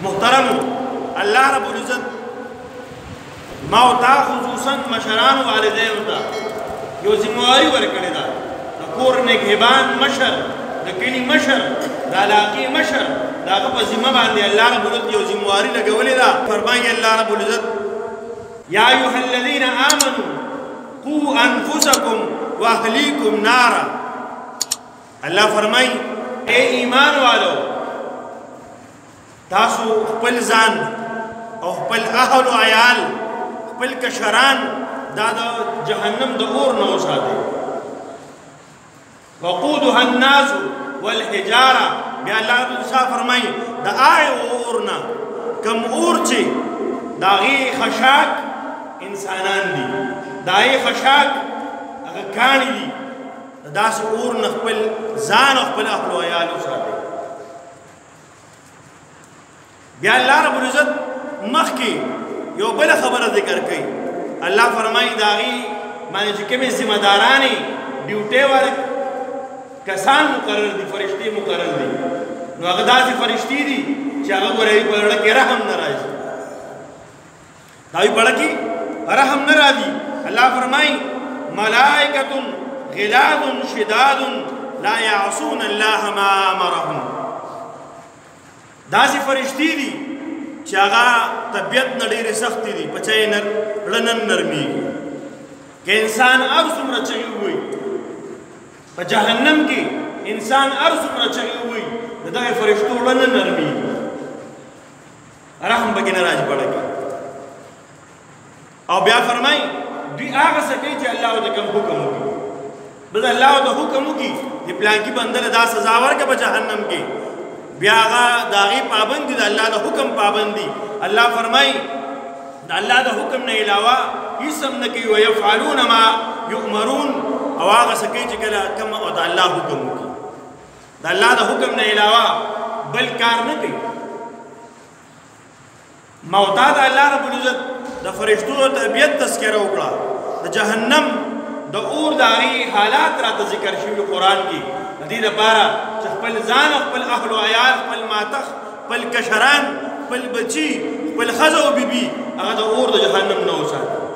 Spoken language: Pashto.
محترمو الله رب العزت ما او تا خصوصا مشران والدین تا یو ذمہواری ورکړی دا د کور نگهبان مشر د کلی مشر د علاقې مشر دا په ذمہ باندې الله رب العزت یو ذمہواری لګولې دا فرمایي الله رب العزت یا ایها الذین آمنوا قوا انفسکم واهلیکم نارا الله فرمایي اے ایمان والو تاسو خپل ځان او خپل اهل او عیال خپل کشران دا د جهنم د اور نه وساتئ وقودها الناس والحجاره بیا الله فرمایي د اور نه کم اور چې د هغې خشاک انسانان دي د هغې خشاک هغه کاڼي دي د داسې اور نه خپل ځان او خپل اهل او عیال وساتئ بیا الله رب العزت مخکې یو بل خبره ذکر کوي الله فرمایي د هغې باندې چې کومې ذمه دارانې ډیوټۍ والا کسان مقرر دي فرشتې مقرر دي نو هغه داسې فرشتې دي چې هغه ګورئ په زړه کې رحم نه راځي د هغوی په زړه کې رحم نه راځي الله فرمایي ملائکة غلاظ شداد لا یعصون الله ما امرهم داسې فرشتې دي چې هغه طبیعت نه ډېرې سختې دي په چا یې زړه نه نرمېږي که انسان هر څومره چغې ووایي په جهنم کې انسان هر څومره چغې ووایي د دغې فرشتو زړه نه نرمېږي رحم پکې نه راځي په زړه کې او بیا فرمایي دوی هغه څه کوي چې الله ورته کوم حکم وکړي بس الله ورته حکم وکړي چې پلانکي بنده له دا سزا ورکړه په جهنم کې بیا هغه د هغې پابند دي د الله د حکم پابند دي الله فرمایي د الله د حکم نه علاوه هېڅ هم نه کوي ویفعلون ما یؤمرون او هغه څه کوي چې کله کوم د الله حکم وکړي د الله د حکم نه علاوه بل کار نه کوي موتا د الله رب العزت د فرشتو د طبیعت تذکره وکړه د جهنم د اور د هغې حالات راته ذکر شوي قرآن کې د دې لپاره چې خپل ځان او خپل اهل او عیال خپل ماتخ خپل کشران خپل بچي خپل ښځه او بیبي هغه د اور د جهنم نه وساتي